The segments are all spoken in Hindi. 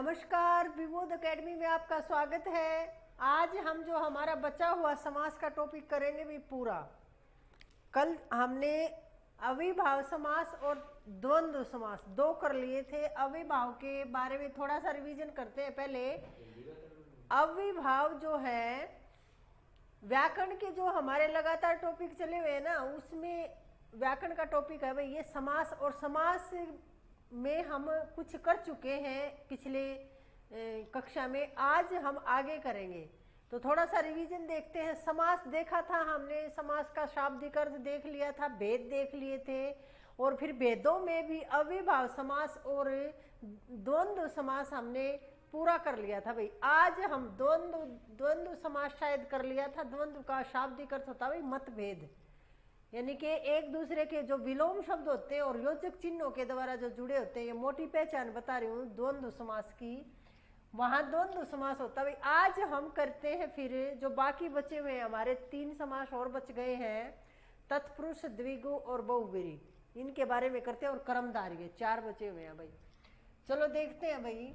नमस्कार, विबोध एकेडमी में आपका स्वागत है। आज हम जो हमारा बचा हुआ समास का टॉपिक करेंगे भी पूरा। कल हमने अविभाव समास और द्वंद्व समास दो कर लिए थे। अविभाव के बारे में थोड़ा सा रिवीजन करते हैं। पहले अविभाव जो है व्याकरण के जो हमारे लगातार टॉपिक चले हुए हैं ना, उसमें व्याकरण का टॉपिक है भाई ये समास। और समास में हम कुछ कर चुके हैं पिछले कक्षा में, आज हम आगे करेंगे। तो थोड़ा सा रिवीजन देखते हैं। समास देखा था हमने, समास का शाब्दिक अर्थ देख लिया था, भेद देख लिए थे, और फिर भेदों में भी अविभाव समास और द्वंद्व समास हमने पूरा कर लिया था भाई। आज हम द्वंद्व समास शायद कर लिया था। द्वंद्व का शाब्दिक अर्थ होता है मतभेद, यानी कि एक दूसरे के जो विलोम शब्द होते हैं और योजक चिन्हों के द्वारा जो जुड़े होते हैं। ये मोटी पहचान बता रही हूँ द्वंद्व समास की, वहां द्वंद्व समास होता है। आज हम करते हैं फिर जो बाकी बचे हुए हैं हमारे 3 समास और बच गए हैं, तत्पुरुष, द्विगु और बहुब्रीहि, इनके बारे में करते हैं। और कर्मधारय 4 बचे हुए हैं भाई। चलो देखते हैं भाई।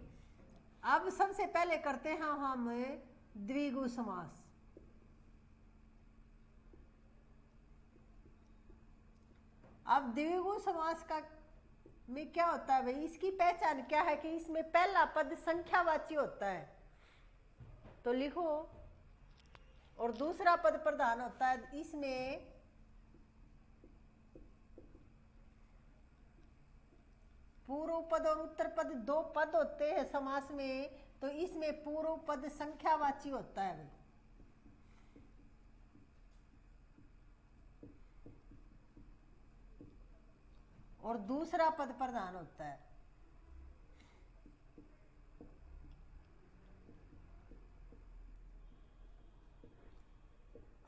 अब सबसे पहले करते हैं हम द्विगु समास। अब द्विगु समास का में क्या होता है भाई, इसकी पहचान क्या है कि इसमें पहला पद संख्यावाची होता है, तो लिखो, और दूसरा पद प्रधान होता है। इसमें पूर्व पद और उत्तर पद 2 पद होते हैं समास में, तो इसमें पूर्व पद संख्यावाची होता है भाई। और दूसरा पद प्रधान होता है।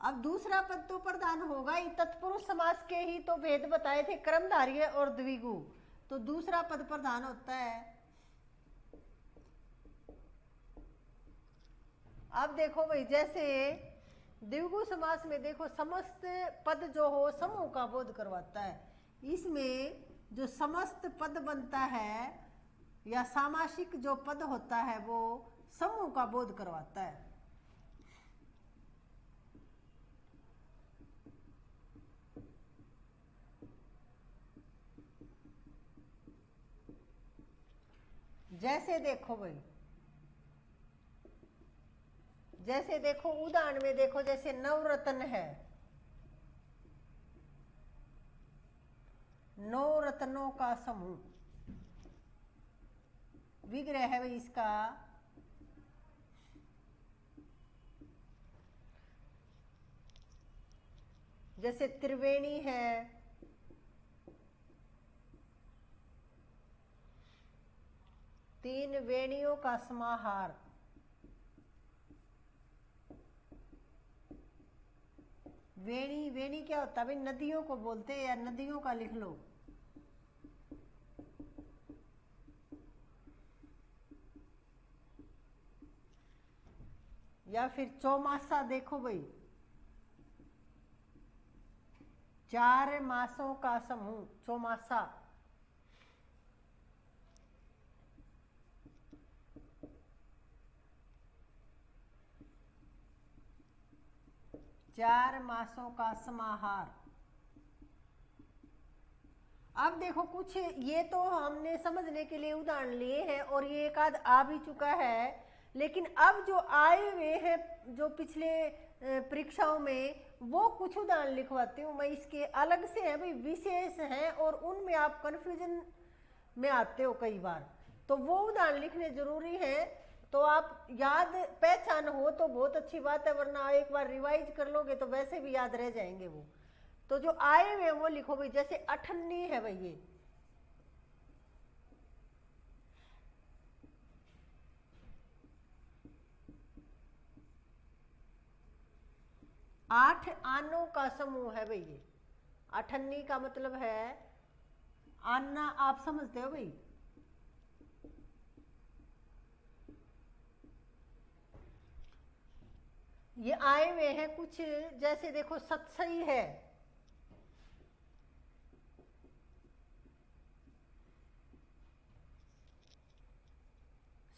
अब दूसरा पद तो प्रधान होगा ही। तत्पुरुष समास के ही तो भेद बताए थे, कर्मधारय और द्विगु, तो दूसरा पद प्रधान होता है। अब देखो भाई, जैसे द्विगु समास में देखो, समस्त पद जो हो समूह का बोध करवाता है। इसमें जो समस्त पद बनता है या सामासिक जो पद होता है वो समूह का बोध करवाता है। जैसे देखो भाई, जैसे देखो उदाहरण में देखो, जैसे नवरत्न है, 9 रत्नों का समूह, विग्रह है भाई इसका। जैसे त्रिवेणी है, तीन वेणियों का समाहार। वेणी, वेणी क्या होता है भाई, नदियों को बोलते हैं, या नदियों का लिख लो। या फिर चौमासा देखो भाई, 4 मासों का समूह चौमासा। चार मासों का समाहार। अब देखो कुछ ये तो हमने समझने के लिए उदाहरण लिए हैं, और ये एक आध आ भी चुका है। लेकिन अब जो आए हुए हैं जो पिछले परीक्षाओं में, वो कुछ उदाहरण लिखवाती हूँ मैं। इसके अलग से है भाई, विशेष हैं, और उनमें आप कंफ्यूजन में आते हो कई बार, तो वो उदाहरण लिखने जरूरी है। तो आप याद पहचान हो तो बहुत अच्छी बात है, वरना एक बार रिवाइज कर लोगे तो वैसे भी याद रह जाएंगे वो। तो जो आए हुए वो लिखो भाई। जैसे अठन्नी है भाई, ये 8 आनों का समूह है भाई। ये अठन्नी का मतलब है आना, आप समझते हो भाई। ये आए हुए हैं कुछ, जैसे देखो सत्सई है,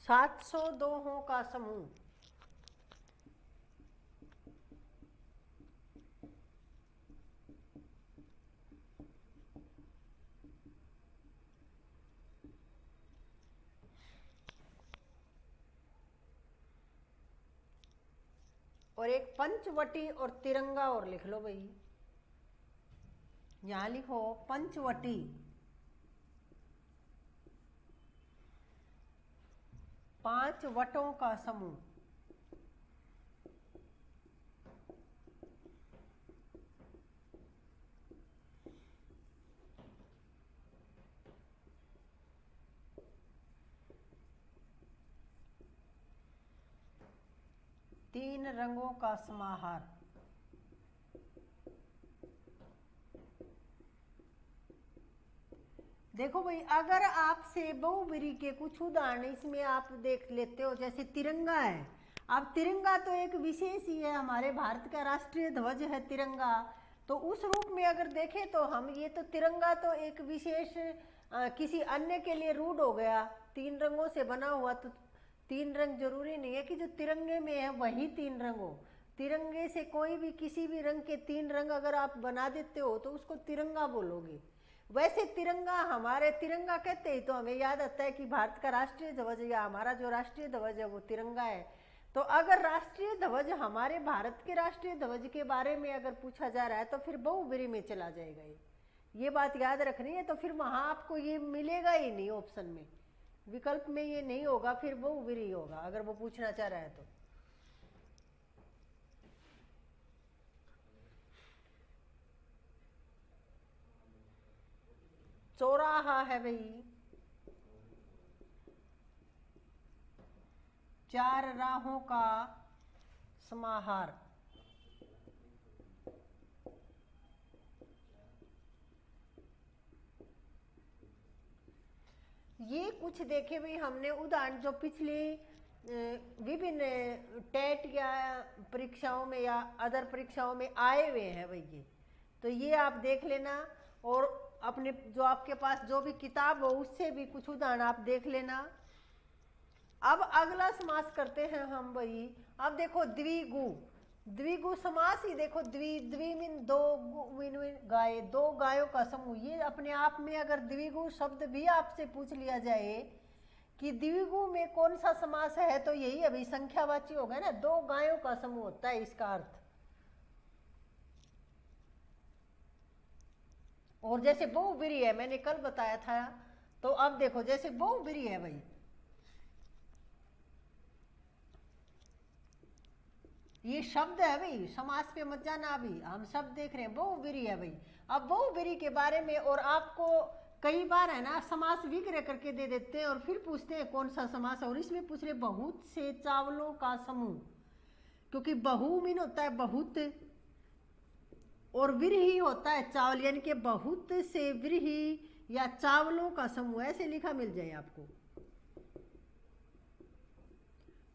702 का समूह। और एक पंचवटी और तिरंगा और लिख लो भाई, यहां लिखो पंचवटी, पांच वटों का समूह। तीन रंगों का समाहार। देखो भाई, अगर आपसे बहुब्री के कुछ उदाहरण इसमें आप देख लेते हो, जैसे तिरंगा है। अब तिरंगा तो एक विशेष ही है, हमारे भारत का राष्ट्रीय ध्वज है तिरंगा। तो उस रूप में अगर देखें तो हम ये तो तिरंगा तो एक विशेष किसी अन्य के लिए रूढ़ हो गया, तीन रंगों से बना हुआ। तो तीन रंग जरूरी नहीं है कि जो तिरंगे में है वही तीन रंग हो। तिरंगे से कोई भी किसी भी रंग के तीन रंग अगर आप बना देते हो तो उसको तिरंगा बोलोगे। वैसे तिरंगा, हमारे तिरंगा कहते ही तो हमें याद आता है कि भारत का राष्ट्रीय ध्वज या हमारा जो राष्ट्रीय ध्वज है वो तिरंगा है। तो अगर राष्ट्रीय ध्वज, हमारे भारत के राष्ट्रीय ध्वज के बारे में अगर पूछा जा रहा है तो फिर बहुब्री में चला जाएगा। ये बात याद रखनी है। तो फिर वहां आपको ये मिलेगा ही नहीं, ऑप्शन में, विकल्प में ये नहीं होगा, फिर बहुब्री होगा अगर वो पूछना चाह रहा है तो। चौराहा है भाई, चार राहों का समाहार। ये कुछ देखे भाई हमने उदाहरण जो पिछले विभिन्न टेट या परीक्षाओं में या अदर परीक्षाओं में आए हुए हैं भाई ये। तो ये आप देख लेना, और अपने जो आपके पास जो भी किताब हो उससे भी कुछ उदाहरण आप देख लेना। अब अगला समास करते हैं हम भाई। अब देखो द्विगु, द्विगु समास ही देखो, द्वि मीन दो, मीन गाय, दो गायों का समूह। ये अपने आप में अगर द्विगु शब्द भी आपसे पूछ लिया जाए कि द्विगु में कौन सा समास है, तो यही अभी संख्यावाची होगा ना, दो गायों का समूह होता है इसका अर्थ। और जैसे बहुब्री है, मैंने कल बताया था। तो अब देखो जैसे बहुब्री है भाई, ये शब्द है भाई, समास पे मत जाना, अभी हम शब्द देख रहे हैं। बहुब्री है भाई। अब बहुब्री के बारे में, और आपको कई बार है ना समास विग्रह करके दे देते हैं और फिर पूछते हैं कौन सा समास है, और इसमें पूछ रहे बहुत से चावलों का समूह। क्योंकि बहु मीन होता है बहुत, और व्रीहि होता है चावल, यानी कि बहुत से व्रीहि या चावलों का समूह, ऐसे लिखा मिल जाए आपको।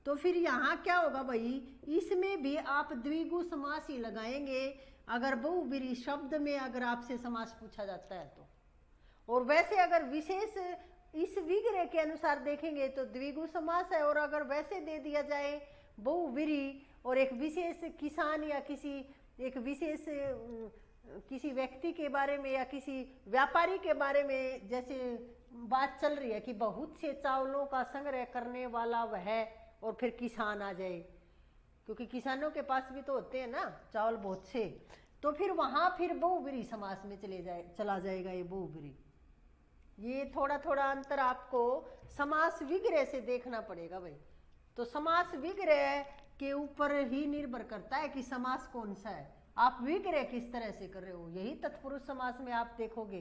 तो फिर यहाँ क्या होगा भाई, इसमें भी आप द्विगु समास ही लगाएंगे अगर बहुब्री शब्द में अगर आपसे समास पूछा जाता है तो। और वैसे अगर विशेष इस विग्रह के अनुसार देखेंगे तो द्विगु समास है, और अगर वैसे दे दिया जाए बहुब्री और एक विशेष किसान या किसी एक विशेष किसी व्यक्ति के बारे में या किसी व्यापारी के बारे में जैसे बात चल रही है कि बहुत से चावलों का संग्रह करने वाला वह, और फिर किसान आ जाए, क्योंकि किसानों के पास भी तो होते हैं ना चावल बहुत से, तो फिर वहां फिर बहुब्री समास में चला जाएगा ये बहुब्री। ये थोड़ा थोड़ा अंतर आपको समास विग्रह से देखना पड़ेगा भाई। तो समास विग्रह के ऊपर ही निर्भर करता है कि समास कौन सा है, आप विग्रह किस तरह से कर रहे हो, यही तत्पुरुष समास में आप देखोगे।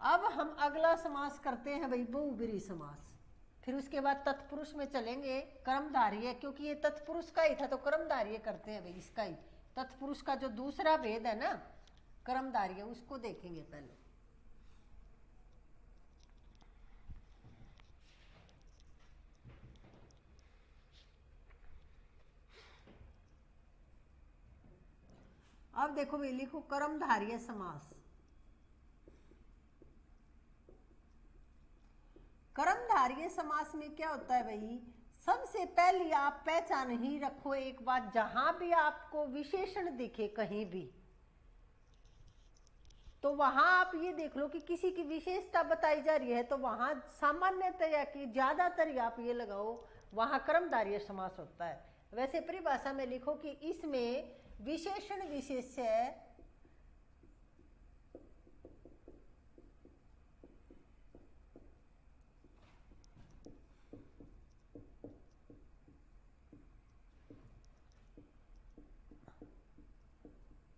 अब हम अगला समास करते हैं भाई बहुब्री समास, फिर उसके बाद तत्पुरुष में चलेंगे। कर्मधारय, क्योंकि ये तत्पुरुष का ही था तो कर्मधारय करते हैं भाई, इसका ही तत्पुरुष का जो दूसरा भेद है ना कर्मधारय, उसको देखेंगे पहले। अब देखो भाई, लिखो कर्मधारय समास। कर्मधारय समास में क्या होता है भाई, सबसे पहले आप पहचान ही रखो एक बात, जहां भी आपको विशेषण दिखे कहीं भी, तो वहां आप ये देख लो कि किसी की विशेषता बताई जा रही है, तो वहां सामान्यतया की ज्यादातर आप ये लगाओ वहां कर्मधारय समास होता है। वैसे परिभाषा में लिखो कि इसमें विशेषण विशेष्य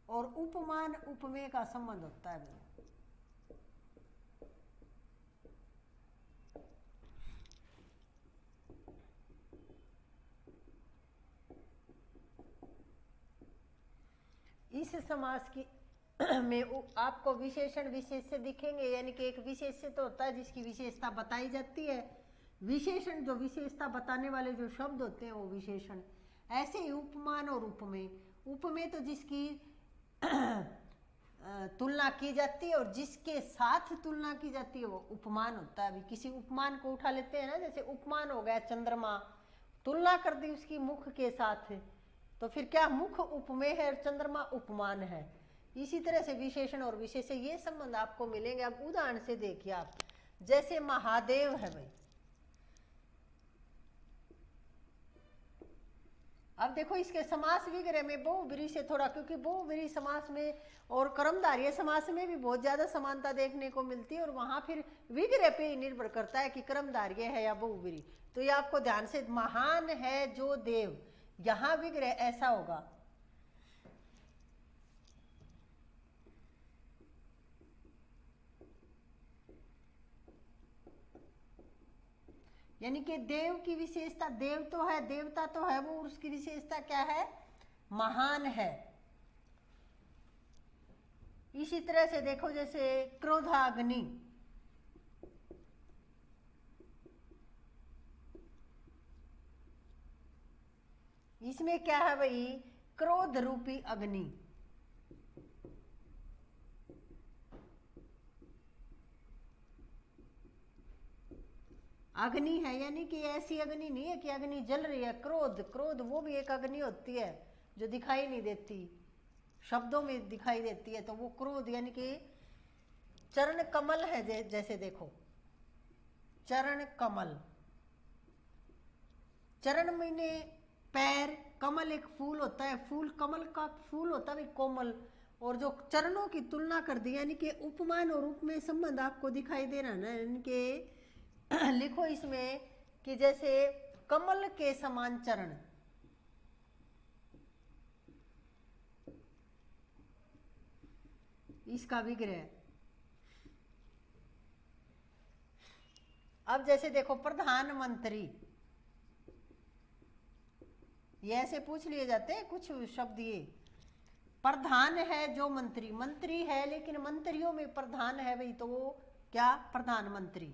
और उपमान उपमेय का संबंध होता है। इस समास की में आपको विशेषण विशेष्य दिखेंगे, यानी कि एक विशेष्य तो होता है जिसकी विशेषता बताई जाती है, विशेषण जो विशेषता बताने वाले जो शब्द होते हैं वो विशेषण। ऐसे ही उपमान और उपमेय, उपमेय तो जिसकी तुलना की जाती है और जिसके साथ तुलना की जाती है वो उपमान होता है। अभी किसी उपमान को उठा लेते हैं ना, जैसे उपमान हो गया चंद्रमा, तुलना कर दी उसकी मुख के साथ, तो फिर क्या मुख उपमेय है और चंद्रमा उपमान है। इसी तरह से विशेषण और विशेष्य ये संबंध आपको मिलेंगे। अब उदाहरण से देखिए आप, जैसे महादेव है भाई, अब देखो इसके समास विग्रह में बहुव्रीहि से थोड़ा, क्योंकि बहुव्रीहि समास में और कर्मधारय समास में भी बहुत ज्यादा समानता देखने को मिलती है, और वहां फिर विग्रह पे ही निर्भर करता है कि कर्मधारय है या बहुव्रीहि। तो ये आपको ध्यान से, महान है जो देव, यहां विग्रह ऐसा होगा, यानी कि देव की विशेषता, देव तो है, देवता तो है वो, उसकी विशेषता क्या है, महान है। इसी तरह से देखो जैसे क्रोधाग्नि, इसमें क्या है भाई, क्रोध रूपी अग्नि। अग्नि है, यानी कि ऐसी अग्नि नहीं है कि अग्नि जल रही है, क्रोध, क्रोध वो भी एक अग्नि होती है जो दिखाई नहीं देती, शब्दों में दिखाई देती है, तो वो क्रोध, यानी कि चरण कमल है, जैसे देखो चरण कमल, चरण महीने पैर, कमल एक फूल होता है, फूल कमल का फूल होता है कोमल, और जो चरणों की तुलना कर दी, यानी कि उपमान और उपमेय संबंध आपको दिखाई दे रहा है ना, इनके लिखो इसमें कि जैसे कमल के समान चरण, इसका विग्रह। अब जैसे देखो प्रधानमंत्री, ये ऐसे पूछ लिए जाते हैं कुछ शब्द, ये प्रधान है जो मंत्री, मंत्री है लेकिन मंत्रियों में प्रधान है भाई, तो वो क्या, प्रधानमंत्री।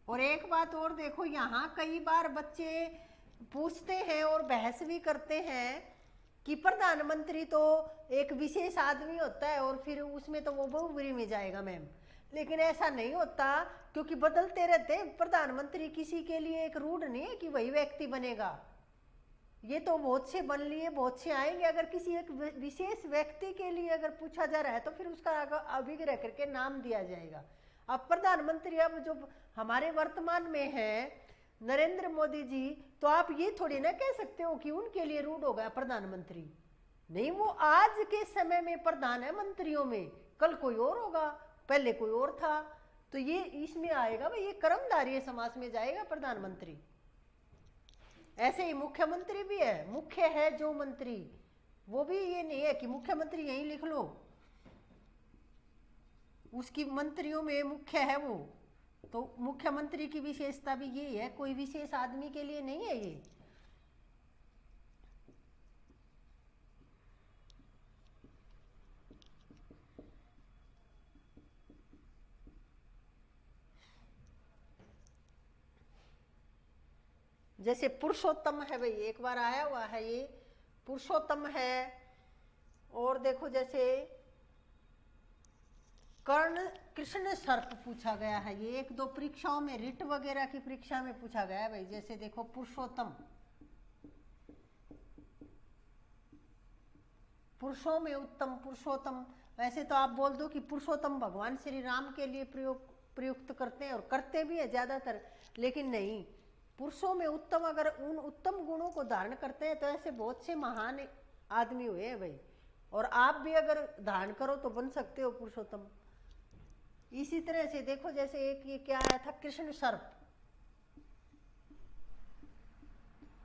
और एक बात और देखो, यहाँ कई बार बच्चे पूछते हैं और बहस भी करते हैं कि प्रधानमंत्री तो एक विशेष आदमी होता है और फिर उसमें तो वो बहुव्रीहि में जाएगा मैम, लेकिन ऐसा नहीं होता, क्योंकि बदलते रहते हैं। प्रधानमंत्री किसी के लिए एक रूढ़ नहीं है कि वही व्यक्ति बनेगा, ये तो बहुत से बन लिए, बहुत से आएंगे। अगर किसी एक विशेष व्यक्ति के लिए अगर पूछा जा रहा है तो फिर उसका अभिग्रह करके नाम दिया जाएगा। अब प्रधानमंत्री अब जो हमारे वर्तमान में है नरेंद्र मोदी जी, तो आप ये थोड़ी ना कह सकते हो कि उनके लिए रूढ़ हो गया प्रधानमंत्री, नहीं, वो आज के समय में प्रधान है मंत्रियों में, कल कोई और होगा, पहले कोई और था, तो ये इसमें आएगा भाई, ये कर्मधारय समास में जाएगा प्रधानमंत्री। ऐसे ही मुख्यमंत्री भी है, मुख्य है जो मंत्री, वो भी ये नहीं है कि मुख्यमंत्री यहीं लिख लो, उसकी मंत्रियों में मुख्य है वो, तो मुख्यमंत्री की विशेषता भी यही है, कोई विशेष आदमी के लिए नहीं है ये। जैसे पुरुषोत्तम है भाई, एक बार आया हुआ है ये, पुरुषोत्तम है। और देखो जैसे कर्ण कृष्ण सर्प पूछा गया है। ये एक दो परीक्षाओं में, रिट वगैरह की परीक्षा में पूछा गया है भाई। जैसे देखो पुरुषोत्तम, पुरुषों में उत्तम, पुरुषोत्तम। वैसे तो आप बोल दो कि पुरुषोत्तम भगवान श्री राम के लिए प्रयुक्त करते हैं, और करते भी है ज्यादातर, लेकिन नहीं, पुरुषों में उत्तम अगर उन उत्तम गुणों को धारण करते हैं तो ऐसे बहुत से महान आदमी हुए हैं भाई। और आप भी अगर धारण करो तो बन सकते हो पुरुषोत्तम। इसी तरह से देखो, जैसे एक ये क्या आया था, कृष्ण सर्प।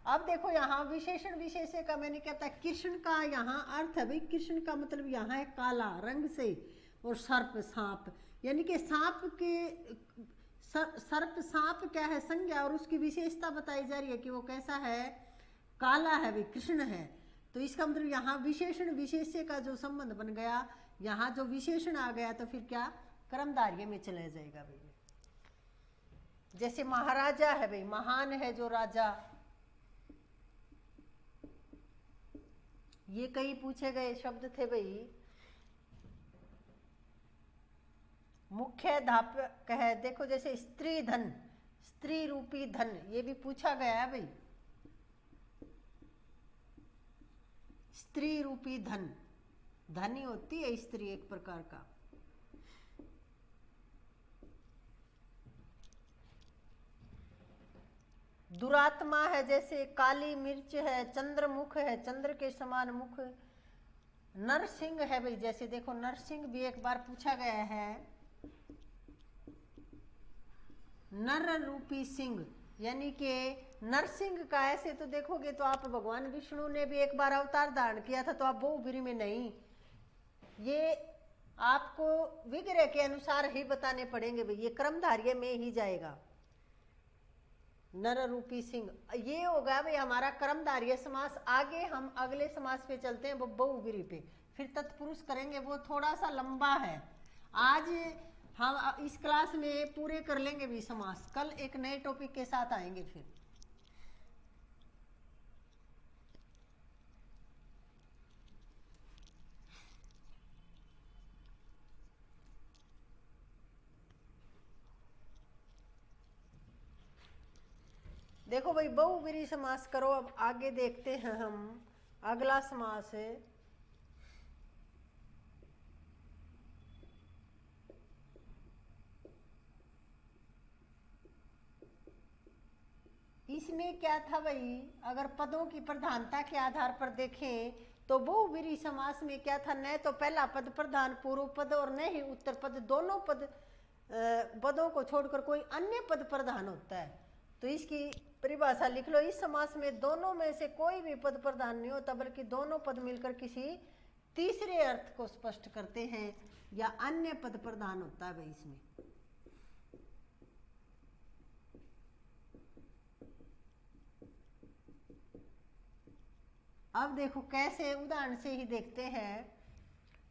अब देखो यहाँ विशेषण विशेष्य का मैंने कहता है कृष्ण का यहाँ अर्थ है भाई, कृष्ण का मतलब यहाँ है काला रंग से, और सर्प सांप, यानी कि सांप के सर्प सांप क्या है, संज्ञा, और उसकी विशेषता बताई जा रही है कि वो कैसा है, काला है भाई, कृष्ण है। तो इसका मतलब यहाँ विशेषण विशेष्य का जो संबंध बन गया, यहाँ जो विशेषण आ गया तो फिर क्या कर्मधारय में चला जाएगा भाई। जैसे महाराजा है भाई, महान है जो राजा, ये कई पूछे गए शब्द थे भाई। मुख्य धापक है, देखो जैसे स्त्री धन, स्त्री रूपी धन, ये भी पूछा गया है भाई। स्त्री रूपी धन, धनी होती है स्त्री एक प्रकार का। दुरात्मा है, जैसे काली मिर्च है, चंद्रमुख है, चंद्र के समान मुख। नरसिंह है भाई, जैसे देखो नरसिंह भी एक बार पूछा गया है, नर रूपी सिंह, यानी कि नरसिंह का ऐसे तो देखोगे तो आप भगवान विष्णु ने भी एक बार अवतार धारण किया था, तो आप बहुब्रीही में नहीं, ये आपको विग्रह के अनुसार ही बताने पड़ेंगे भाई, ये क्रमधार्य में ही जाएगा। नर रूपी सिंह, ये होगा भाई हमारा कर्मधारय समास। आगे हम अगले समास पे चलते हैं, वो बहुब्रीही पे, फिर तत्पुरुष करेंगे, वो थोड़ा सा लंबा है। आज हम इस क्लास में पूरे कर लेंगे भी समास, कल एक नए टॉपिक के साथ आएंगे फिर। देखो भाई बहुब्रीही समास करो। अब आगे देखते हैं हम अगला समास है, इसमें क्या था भाई, अगर पदों की प्रधानता के आधार पर देखें तो बहुब्रीही समास में क्या था, न तो पहला पद प्रधान पूर्व पद और न ही उत्तर पद, दोनों पदों को छोड़कर कोई अन्य पद प्रधान होता है। तो इसकी परिभाषा लिख लो, इस समास में दोनों में से कोई भी पद प्रधान नहीं होता, बल्कि दोनों पद मिलकर किसी तीसरे अर्थ को स्पष्ट करते हैं, या अन्य पद प्रधान होता है भाई इसमें। अब देखो कैसे, उदाहरण से ही देखते हैं।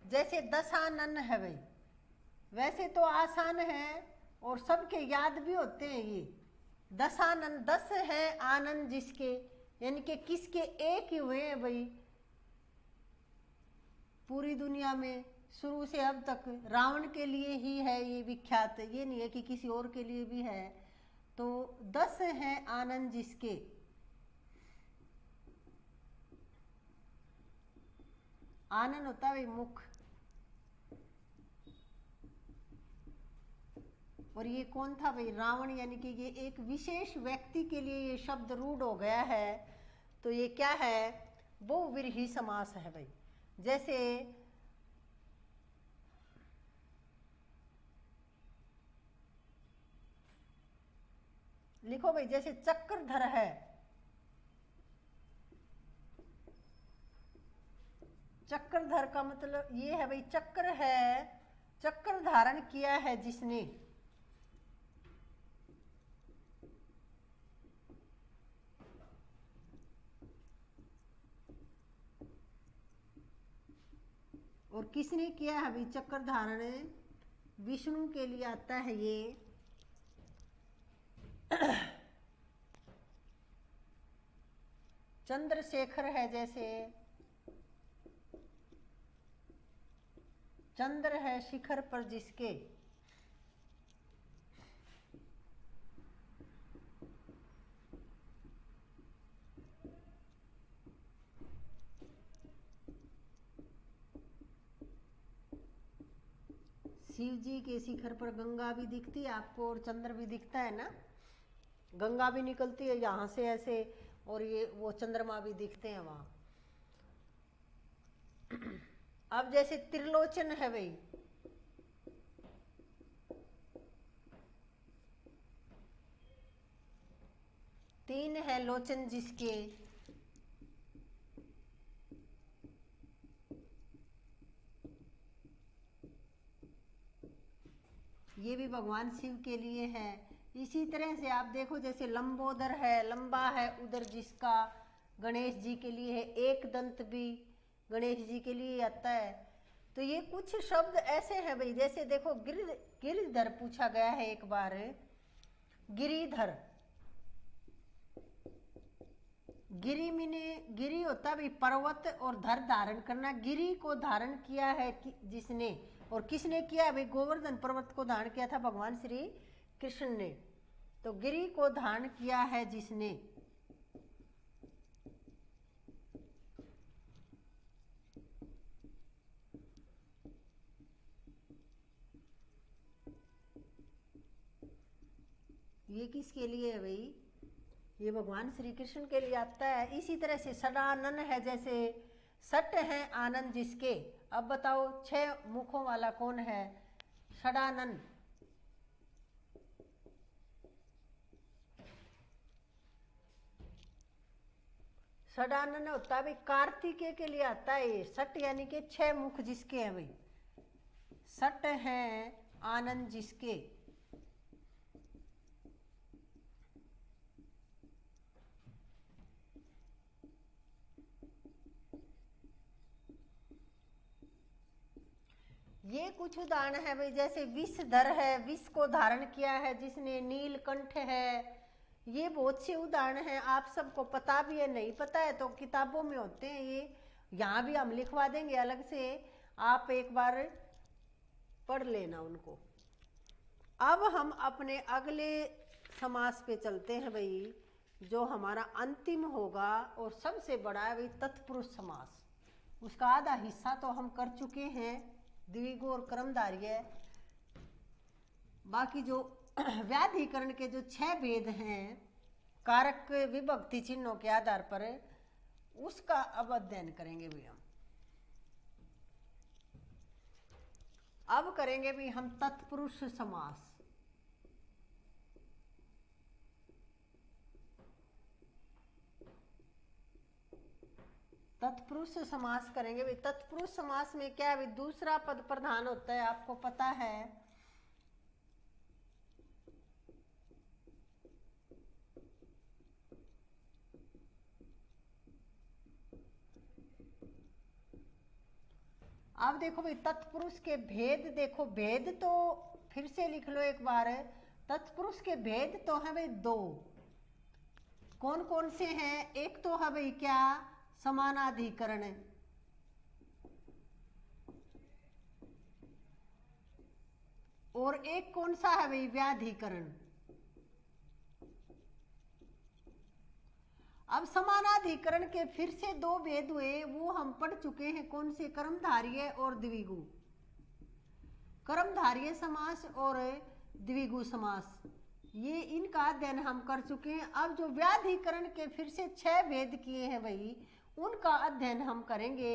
जैसे दशानन है भाई, वैसे तो आसान है और सबके याद भी होते हैं ये। दशानन, दस है आनंद जिसके, यानी कि किसके, एक ही हुए हैं भाई पूरी दुनिया में, शुरू से अब तक रावण के लिए ही है ये विख्यात, ये नहीं है कि किसी और के लिए भी है। तो 10 है आनंद जिसके, आनंद होता है मुख, और ये कौन था भाई, रावण, यानी कि ये एक विशेष व्यक्ति के लिए ये शब्द रूढ़ हो गया है। तो ये क्या है, बहुव्रीहि समास है भाई। जैसे लिखो भाई, जैसे चक्रधर है, चक्रधर का मतलब ये है भाई, चक्र है, चक्र धारण किया है जिसने, और किसने किया है भाई चक्र धारण, विष्णु के लिए आता है ये। चंद्रशेखर है, जैसे चंद्र है शिखर पर जिसके, शिव जी के शिखर पर गंगा भी दिखती है आपको और चंद्र भी दिखता है ना, गंगा भी निकलती है यहाँ से ऐसे, और ये वो चंद्रमा भी दिखते हैं वहां। अब जैसे त्रिलोचन है भाई, तीन है लोचन जिसके, ये भी भगवान शिव के लिए है। इसी तरह से आप देखो जैसे लंबोदर है, लंबा है उधर जिसका, गणेश जी के लिए है। एक दंत भी गणेश जी के लिए आता है। तो ये कुछ शब्द ऐसे हैं भाई, जैसे देखो गिरिधर पूछा गया है एक बार, गिरिधर, गिरी मिने, गिरी होता भी पर्वत और धर धारण करना। गिरी को धारण किया है जिसने, और किसने किया है भाई? गोवर्धन पर्वत को धारण किया था भगवान श्री कृष्ण ने। तो गिरी को धारण किया है जिसने, ये किसके लिए है भाई? ये भगवान श्री कृष्ण के लिए आता है। इसी तरह से सदानन है, जैसे सट है आनंद जिसके। अब बताओ 6 मुखों वाला कौन है? सदानन। सदानन होता है भाई कार्तिकेय के लिए आता है ये। सट यानी कि 6 मुख जिसके हैं भाई, सट है आनंद जिसके। ये कुछ उदाहरण है भाई, जैसे विषधर है, विष को धारण किया है जिसने। नीलकंठ है। ये बहुत से उदाहरण हैं, आप सबको पता भी है, नहीं पता है तो किताबों में होते हैं ये, यहाँ भी हम लिखवा देंगे अलग से, आप एक बार पढ़ लेना उनको। अब हम अपने अगले समास पे चलते हैं भाई, जो हमारा अंतिम होगा और सबसे बड़ा है भाई तत्पुरुष समास। उसका आधा हिस्सा तो हम कर चुके हैं, द्विगु और कर्मधारय। बाकी जो व्याधिकरण के जो 6 भेद हैं कारक विभक्ति चिन्हों के आधार पर, उसका अब अध्ययन करेंगे भी हम। अब करेंगे भी हम तत्पुरुष समास। तत्पुरुष समास करेंगे भी। तत्पुरुष समास में क्या है भी? दूसरा पद प्रधान होता है, आपको पता है। अब देखो भाई तत्पुरुष के भेद देखो, भेद तो फिर से लिख लो एक बार। तत्पुरुष के भेद तो है भाई 2। कौन कौन से हैं? एक तो है भाई क्या? समानाधिकरण। और एक कौन सा है भाई? व्याधिकरण। अब समानाधिकरण के फिर से 2 भेद हुए, वो हम पढ़ चुके हैं। कौन से? कर्मधारय और द्विगु। कर्मधारय समास और द्विगु समास, ये इनका अध्ययन हम कर चुके हैं। अब जो व्याधिकरण के फिर से 6 भेद किए हैं भाई, उनका अध्ययन हम करेंगे।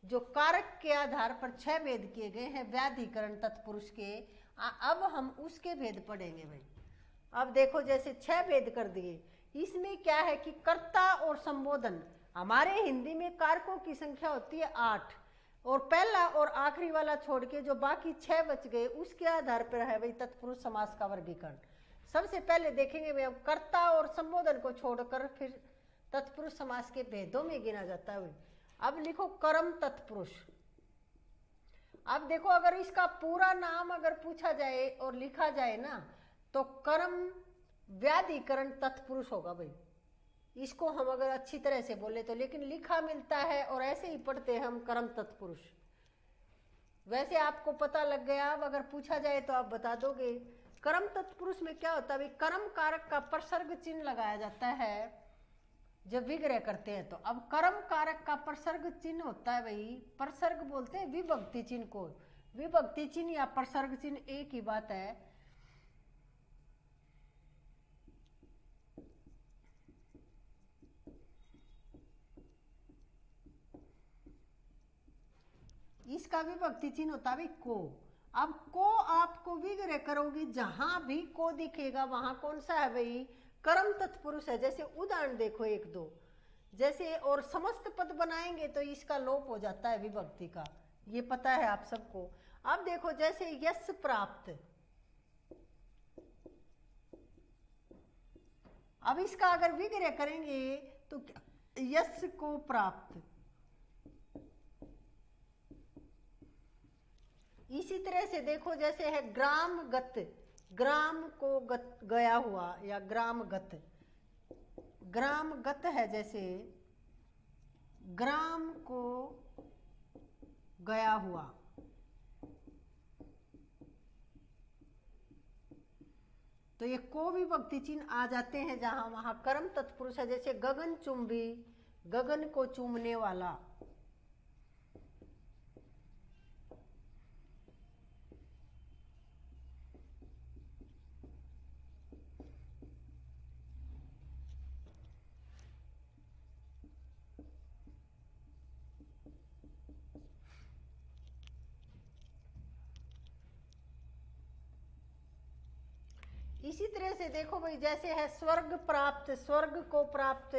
जो कारक के आधार पर 6 भेद किए गए हैं व्याधिकरण तत्पुरुष के, अब हम उसके भेद पढ़ेंगे भाई। अब देखो जैसे 6 भेद कर दिए, इसमें क्या है कि कर्ता और संबोधन। हमारे हिंदी में कारकों की संख्या होती है 8, और पहला और आखिरी वाला छोड़ के जो बाकी 6 बच गए, उसके आधार पर है भाई तत्पुरुष समास का वर्गीकरण। सबसे पहले देखेंगे भाई, अब कर्ता और संबोधन को छोड़कर फिर तत्पुरुष समास के भेदों में गिना जाता है। अब लिखो कर्म तत्पुरुष। अब देखो अगर इसका पूरा नाम अगर पूछा जाए और लिखा जाए ना, तो कर्म व्याधिकरण तत्पुरुष होगा भाई। इसको हम अगर अच्छी तरह से बोले तो, लेकिन लिखा मिलता है और ऐसे ही पढ़ते हैं हम कर्म तत्पुरुष। वैसे आपको पता लग गया, अब अगर पूछा जाए तो आप बता दोगे। कर्म तत्पुरुष में क्या होता है भाई, कर्म कारक का प्रसर्ग चिन्ह लगाया जाता है जब विग्रह करते हैं। तो अब कर्म कारक का प्रसर्ग चिन्ह होता है भाई, प्रसर्ग बोलते हैं विभक्ति चिन्ह को। विभक्ति चिन्ह या प्रसर्ग चिन्ह एक ही बात है। इसका विभक्ति चिन्ह होता है भाई को। अब को आपको विग्रह करोगे, जहां भी को दिखेगा वहां कौन सा है भाई, कर्म तत्पुरुष है। जैसे उदाहरण देखो एक दो, जैसे और समस्त पद बनाएंगे तो इसका लोप हो जाता है विभक्ति का, ये पता है आप सबको। अब देखो जैसे यश प्राप्त, अब इसका अगर विग्रह करेंगे तो यश को प्राप्त। इसी तरह से देखो जैसे है ग्राम गत, ग्राम को गया हुआ या ग्राम गत, ग्राम गत है जैसे ग्राम को गया हुआ। तो ये को विभक्ति चिन्ह आ जाते हैं जहां वहां कर्म तत्पुरुष है। जैसे गगन चुंबी, गगन को चूमने वाला। इसी तरह से देखो भाई जैसे है स्वर्ग प्राप्त, स्वर्ग को प्राप्त।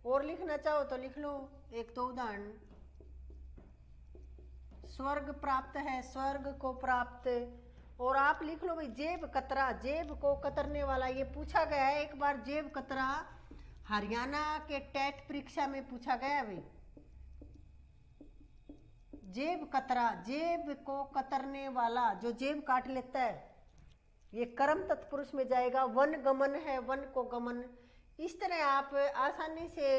और लिखना चाहो तो लिख लो एक दो उदाहरण। स्वर्ग प्राप्त है, स्वर्ग को प्राप्त। और आप लिख लो भाई जेब कतरा, जेब को कतरने वाला। ये पूछा गया है एक बार, जेब कतरा हरियाणा के टेट परीक्षा में पूछा गया है भाई। जेब कतरा, जेब को कतरने वाला, जो जेब काट लेता है, ये कर्म तत्पुरुष में जाएगा। वन गमन है, वन को गमन। इस तरह आप आसानी से,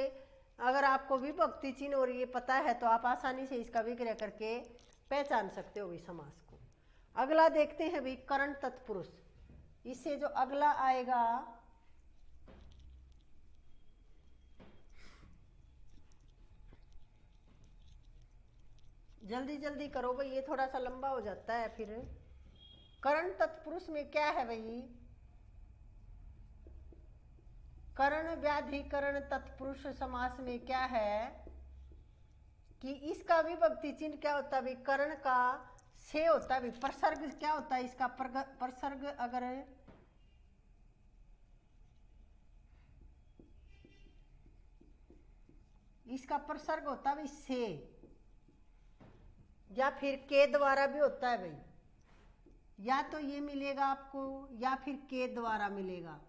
अगर आपको विभक्ति चिन्ह और ये पता है तो आप आसानी से इसका विग्रह करके पहचान सकते हो भाई समास को। अगला देखते हैं भाई करण तत्पुरुष। इससे जो अगला आएगा, जल्दी जल्दी करो भाई, ये थोड़ा सा लंबा हो जाता है फिर। करण तत्पुरुष में क्या है भाई, करण व्याधिकरण तत्पुरुष समास में क्या है कि इसका विभक्ति चिन्ह क्या होता है भाई, करण का से होता है भाई। प्रसर्ग क्या होता है इसका, प्रसर्ग अगर इसका प्रसर्ग होता है भाई से, या फिर के द्वारा भी होता है भाई। या तो ये मिलेगा आपको या फिर के द्वारा मिलेगा।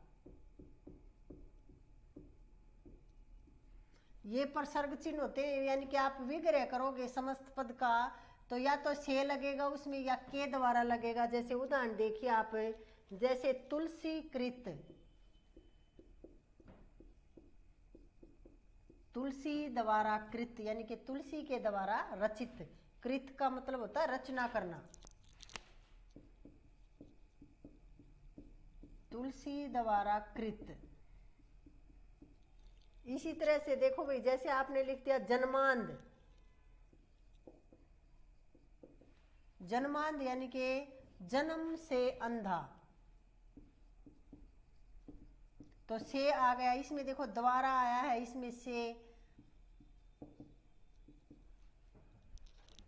ये प्रसर्ग चिन्ह होते हैं, यानी कि आप विग्रह करोगे समस्त पद का तो या तो से लगेगा उसमें या के द्वारा लगेगा। जैसे उदाहरण देखिए आप, जैसे तुलसी कृत, तुलसी द्वारा कृत, यानी कि तुलसी के द्वारा रचित। कृत का मतलब होता है रचना करना। तुलसी द्वारा कृत। इसी तरह से देखो भाई जैसे आपने लिख दिया जन्मांध, जन्मांध यानी कि जन्म से अंधा, तो से आ गया। इसमें देखो द्वारा आया है, इसमें से।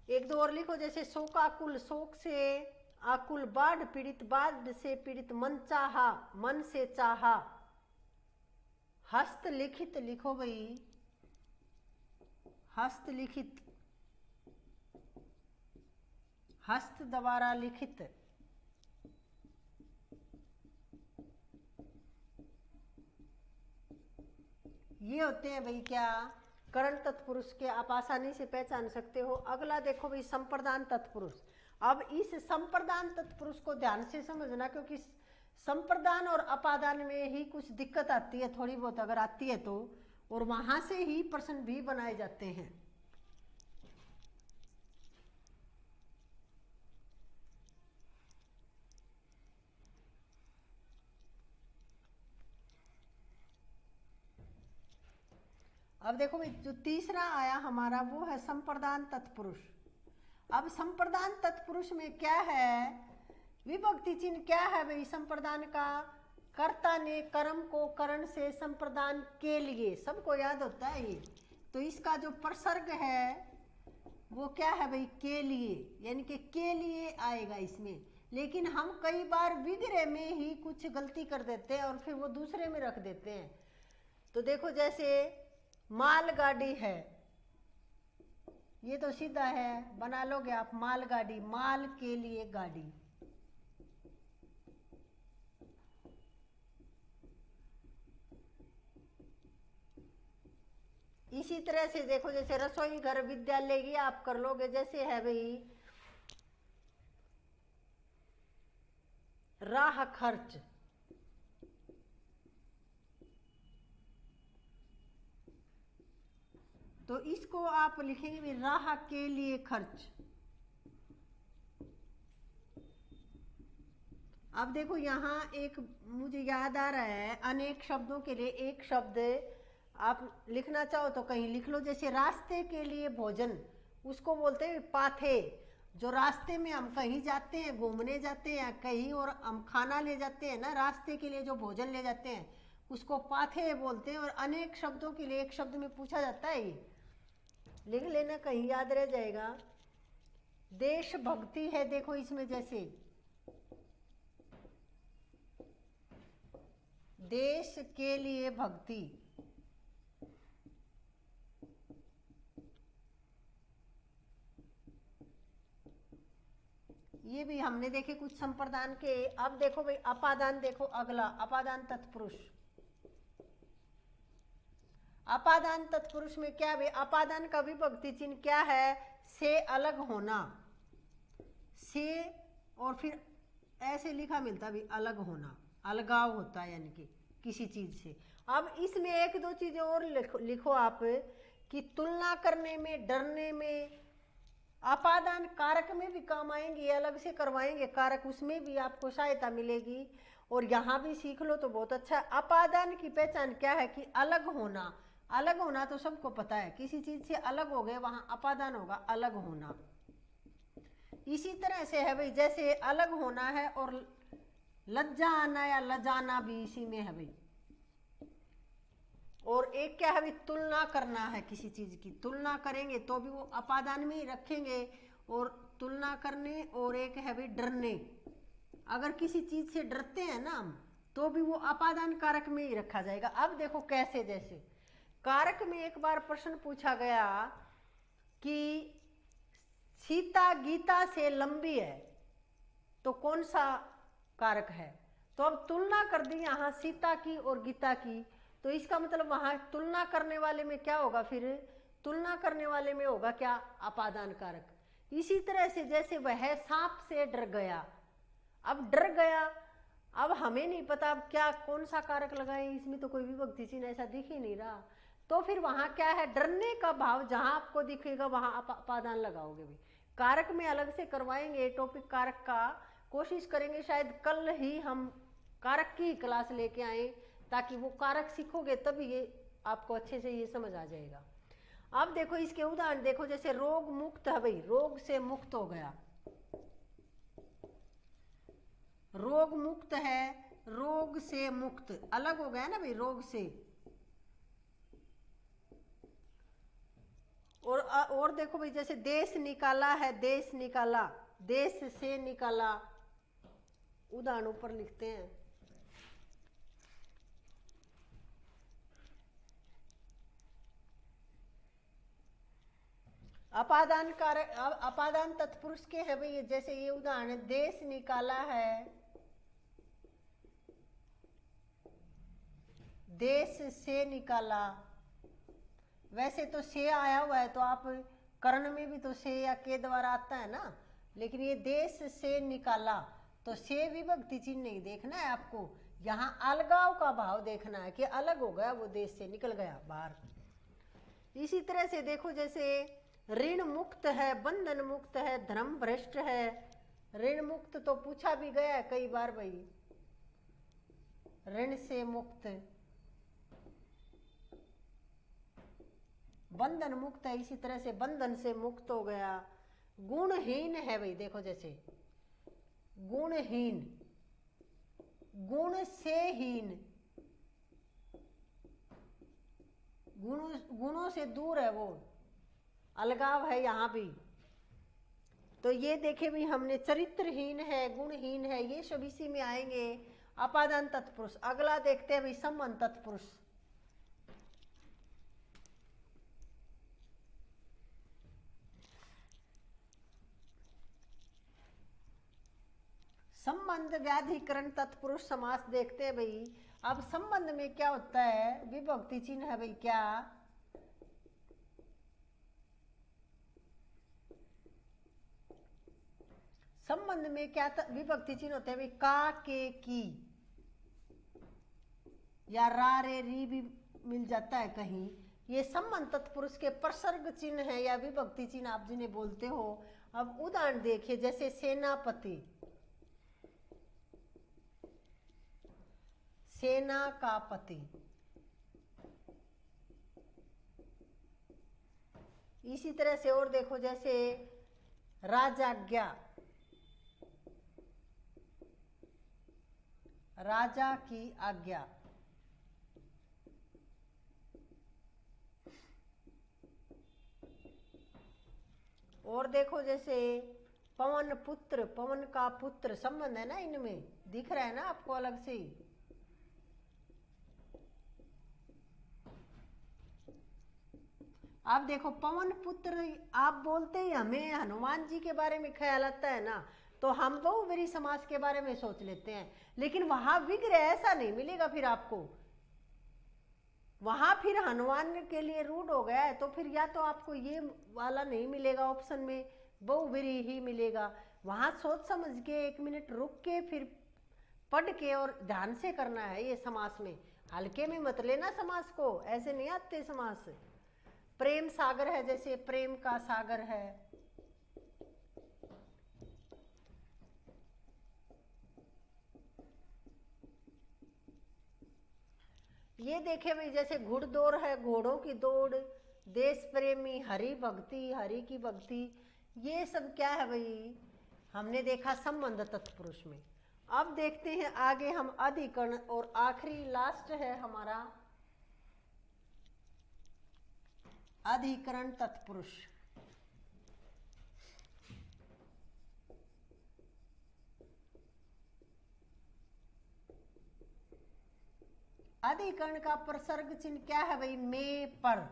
एक दो और लिखो, जैसे शोकाकुल, शोक से आकुल, बाढ़ पीड़ित, बाढ़ से पीड़ित, मन चाहा, मन से चाहा। हस्तलिखित लिखो भाई, हस्तलिखित, हस्त द्वारा लिखित। ये होते हैं भाई क्या, करण तत्पुरुष के आप आसानी से पहचान सकते हो। अगला देखो भाई संप्रदान तत्पुरुष। अब इस संप्रदान तत्पुरुष को ध्यान से समझना, क्योंकि संप्रदान और अपादान में ही कुछ दिक्कत आती है थोड़ी बहुत, अगर आती है तो, और वहां से ही प्रश्न भी बनाए जाते हैं। अब देखो भाई जो तीसरा आया हमारा वो है संप्रदान तत्पुरुष। अब संप्रदान तत्पुरुष में क्या है, विभक्ति चिन्ह क्या है भाई संप्रदान का, कर्ता ने कर्म को करण से संप्रदान के लिए, सबको याद होता है ये। तो इसका जो प्रसर्ग है वो क्या है भाई, के लिए, यानी कि के लिए आएगा इसमें। लेकिन हम कई बार विग्रह में ही कुछ गलती कर देते हैं और फिर वो दूसरे में रख देते हैं। तो देखो जैसे मालगाड़ी है, ये तो सीधा है, बना लोगे आप मालगाड़ी, माल के लिए गाड़ी। इसी तरह से देखो जैसे रसोई घर विद्यालय की आप कर लोगे, जैसे है भाई राह खर्च, तो इसको आप लिखेंगे भी राह के लिए खर्च। अब देखो यहाँ एक मुझे याद आ रहा है, अनेक शब्दों के लिए एक शब्द आप लिखना चाहो तो कहीं लिख लो, जैसे रास्ते के लिए भोजन, उसको बोलते हैं पाथे। जो रास्ते में हम कहीं जाते हैं, घूमने जाते हैं कहीं और हम खाना ले जाते हैं ना, रास्ते के लिए जो भोजन ले जाते हैं उसको पाथे बोलते हैं। और अनेक शब्दों के लिए एक शब्द में पूछा जाता है, ये लिख लेना कहीं याद रह जाएगा। देशभक्ति है, देखो इसमें जैसे देश के लिए भक्ति, ये भी हमने देखे कुछ संप्रदान के। अब देखो भाई अपादान, देखो अगला अपादान तत्पुरुष। अपादान तत्पुरुष में क्या है, अपादान का विभक्ति चिन्ह क्या है, से अलग होना, से और फिर ऐसे लिखा मिलता भी अलग होना, अलगाव होता है यानी कि किसी चीज से। अब इसमें एक दो चीजें और लिखो आप, कि तुलना करने में, डरने में, अपादान कारक में भी काम आएंगे, अलग से करवाएंगे कारक, उसमें भी आपको सहायता मिलेगी। और यहाँ भी सीख लो तो बहुत अच्छा। अपादान की पहचान क्या है, कि अलग होना। अलग होना तो सबको पता है, किसी चीज से अलग हो गए वहां अपादान होगा, अलग होना। इसी तरह से है भाई, जैसे अलग होना है और लज्जा आना या लजाना भी इसी में है भाई। और एक क्या है भाई, तुलना करना है, किसी चीज की तुलना करेंगे तो भी वो अपादान में ही रखेंगे, और तुलना करने। और एक है भाई डरने, अगर किसी चीज से डरते हैं ना हम तो भी वो अपादान कारक में ही रखा जाएगा। अब देखो कैसे, जैसे कारक में एक बार प्रश्न पूछा गया कि सीता गीता से लंबी है तो कौन सा कारक है, तो अब तुलना कर दी यहाँ सीता की और गीता की, तो इसका मतलब वहां तुलना करने वाले में क्या होगा, फिर तुलना करने वाले में होगा क्या, अपादान कारक। इसी तरह से जैसे वह सांप से डर गया, अब डर गया, अब हमें नहीं पता अब क्या कौन सा कारक लगाए, इसमें तो कोई विभक्ति चिन्ह ऐसा दिख ही नहीं रहा, तो फिर वहां क्या है, डरने का भाव जहां आपको दिखेगा वहां अपादान लगाओगे भी। कारक में अलग से करवाएंगे टॉपिक कारक का, कोशिश करेंगे शायद कल ही हम कारक की क्लास लेके आए, ताकि वो कारक सीखोगे तभी ये आपको अच्छे से ये समझ आ जाएगा। अब देखो इसके उदाहरण देखो, जैसे रोग मुक्त है भाई, रोग से मुक्त हो गया, रोग मुक्त है, रोग से मुक्त अलग हो गया ना भाई, रोग से। और देखो भाई जैसे देश निकाला है, देश निकाला, देश से निकाला, उदाहरण ऊपर लिखते हैं। अपादान कारक, अपादान तत्पुरुष के है भाई, जैसे ये उदाहरण, देश निकाला है, देश से निकाला। वैसे तो से आया हुआ है तो आप कर्ण में भी तो से या के द्वारा आता है ना, लेकिन ये देश से निकाला तो से विभक्ति चिन्ह नहीं देखना है आपको, यहाँ अलगाव का भाव देखना है कि अलग हो गया, वो देश से निकल गया बाहर। इसी तरह से देखो जैसे ऋण मुक्त है, बंधन मुक्त है, धर्म भ्रष्ट है। ऋण मुक्त तो पूछा भी गया है कई बार भाई, ऋण से मुक्त। बंधन मुक्त है, इसी तरह से बंधन से मुक्त हो गया। गुणहीन है भाई, देखो जैसे गुणहीन, गुण से हीन, गुणों से दूर है, वो अलगाव है यहाँ भी। तो ये देखे भी हमने चरित्रहीन है, गुणहीन है, ये सब इसी में आएंगे। अपादान तत्पुरुष। अगला देखते हैं भाई संबंध तत्पुरुष। संबंध व्याधिकरण तत्पुरुष समास देखते हैं भाई। अब संबंध में क्या होता है, विभक्ति चिन्ह है भाई, क्या संबंध में क्या विभक्ति चिन्ह होते हैं भाई, का, के, की, या रा, रे, री भी मिल जाता है कहीं। ये संबंध तत्पुरुष के प्रसर्ग चिन्ह है या विभक्ति चिन्ह, आप जिन्हें बोलते हो। अब उदाहरण देखिए, जैसे सेनापति, सेना का पति। इसी तरह से और देखो, जैसे राजाज्ञा, राजा की आज्ञा। और देखो जैसे पवन पुत्र, पवन का पुत्र, संबंध है ना इनमें, दिख रहा है ना आपको अलग से। आप देखो पवन पुत्र, आप बोलते ही हमें हनुमान जी के बारे में ख्याल आता है ना, तो हम बहुव्रीहि समास के बारे में सोच लेते हैं। लेकिन वहां विग्रह ऐसा नहीं मिलेगा फिर आपको, वहां फिर हनुमान के लिए रूढ़ हो गया है, तो फिर या तो आपको ये वाला नहीं मिलेगा ऑप्शन में, बहुव्रीहि ही मिलेगा। वहां सोच समझ के 1 मिनट रुक के फिर पढ़ के और ध्यान से करना है ये समास में। हल्के में मत लेना समास को, ऐसे नहीं आते समास। प्रेम सागर है, जैसे प्रेम का सागर है। ये देखे भाई, जैसे घुड़दौड़ है, घोड़ों की दौड़। देश प्रेमी, हरि भक्ति, हरि की भक्ति, ये सब क्या है भाई, हमने देखा संबंध तत्पुरुष में। अब देखते हैं आगे हम अधिकरण, और आखिरी लास्ट है हमारा अधिकरण तत्पुरुष। अधिकरण का प्रसर्ग चिन्ह क्या है भाई, में, पर।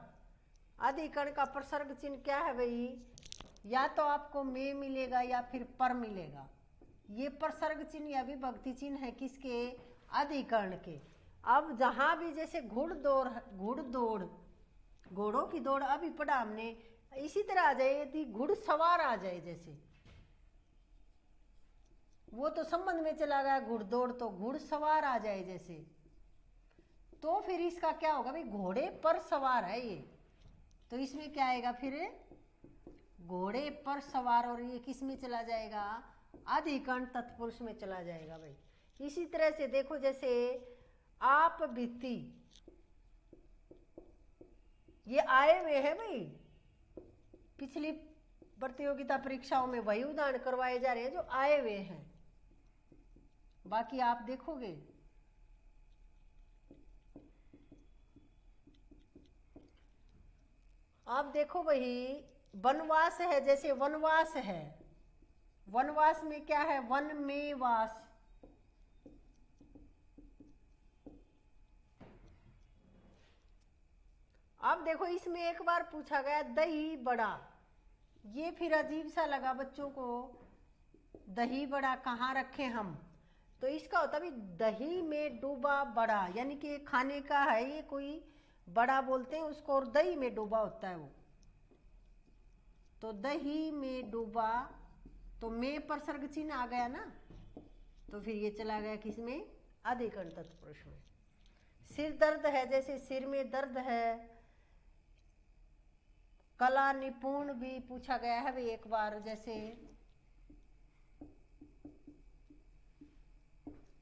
अधिकरण का प्रसर्ग चिन्ह क्या है भाई, या तो आपको में मिलेगा या फिर पर मिलेगा। ये प्रसर्ग चिन्ह या विभक्ति चिन्ह है किसके, अधिकरण के। अब जहां भी जैसे घुड़दौड़, घुड़दौड़, घोड़ों की दौड़ अभी पढ़ा हमने, इसी तरह आ जाए यदि घुड़सवार आ जाए, जैसे वो तो संबंध में चला गया घुड़दौड़, तो घुड़सवार आ जाए जैसे, तो फिर इसका क्या होगा भाई, घोड़े पर सवार है ये, तो इसमें क्या आएगा फिर, घोड़े पर सवार, और ये किस में चला जाएगा, अधिकरण तत्पुरुष में चला जाएगा भाई। इसी तरह से देखो, जैसे आप बीती, ये आए हुए हैं भाई, पिछली प्रतियोगिता परीक्षाओं में वही उदाहरण करवाए जा रहे हैं जो आए हुए हैं, बाकी आप देखोगे। आप देखो भाई, वनवास है, जैसे वनवास है, वनवास में क्या है, वन में वास। अब देखो इसमें एक बार पूछा गया दही बड़ा, ये फिर अजीब सा लगा बच्चों को, दही बड़ा कहाँ रखें हम, तो इसका होता भी दही में डूबा बड़ा, यानी कि खाने का है ये कोई बड़ा बोलते हैं उसको, और दही में डूबा होता है वो, तो दही में डूबा, तो में प्रसर्ग चिन्ह आ गया ना, तो फिर ये चला गया किसमें, अधिकरण तत्पुरुष में। सिर दर्द है, जैसे सिर में दर्द है। कला निपुण भी पूछा गया है भाई एक बार, जैसे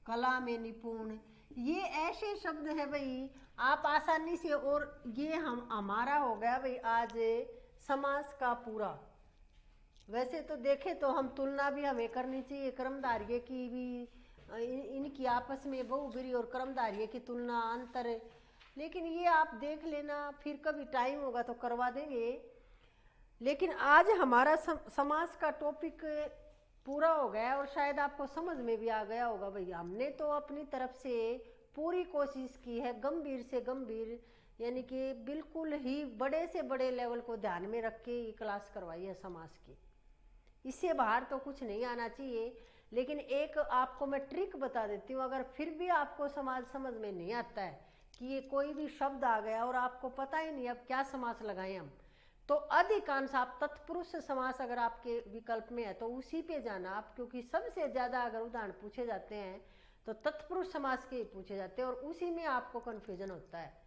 कला में निपुण, ये ऐसे शब्द है भाई आप आसानी से, और ये हम हमारा हो गया भाई आज समास का पूरा। वैसे तो देखे तो हम तुलना भी हमें करनी चाहिए कर्मधारय की भी, इनकी आपस में बहुब्रीहि और कर्मधारय की तुलना अंतर, लेकिन ये आप देख लेना, फिर कभी टाइम होगा तो करवा देंगे। लेकिन आज हमारा समास का टॉपिक पूरा हो गया और शायद आपको समझ में भी आ गया होगा भाई। हमने तो अपनी तरफ से पूरी कोशिश की है, गंभीर से गंभीर, यानी कि बिल्कुल ही बड़े से बड़े लेवल को ध्यान में रख के क्लास करवाई है समास की। इससे बाहर तो कुछ नहीं आना चाहिए। लेकिन एक आपको मैं ट्रिक बता देती हूँ, अगर फिर भी आपको समाज समझ में नहीं आता है कि ये कोई भी शब्द आ गया और आपको पता ही नहीं अब क्या समास लगाएं हम, तो अधिकांश आप तत्पुरुष समास अगर आपके विकल्प में है तो उसी पे जाना आप, क्योंकि सबसे ज़्यादा अगर उदाहरण पूछे जाते हैं तो तत्पुरुष समास के ही पूछे जाते हैं और उसी में आपको कन्फ्यूजन होता है।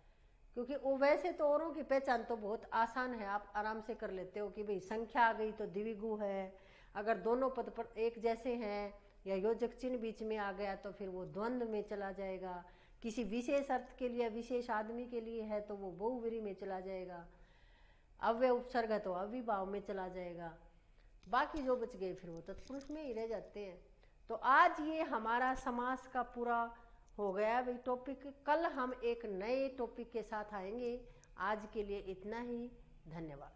क्योंकि वो वैसे तो औरों की पहचान तो बहुत आसान है, आप आराम से कर लेते हो कि भाई संख्या आ गई तो द्विगु है, अगर दोनों पद पर एक जैसे हैं या योजक चिन्ह बीच में आ गया तो फिर वो द्वंद्व में चला जाएगा, किसी विशेष अर्थ के लिए विशेष आदमी के लिए है तो वो बहुव्रीहि में चला जाएगा, अव्यय उपसर्ग है तो अविभाव में चला जाएगा, बाकी जो बच गए फिर वो तत्पुरुष में ही रह जाते हैं। तो आज ये हमारा समास का पूरा हो गया भाई टॉपिक। कल हम एक नए टॉपिक के साथ आएंगे। आज के लिए इतना ही, धन्यवाद।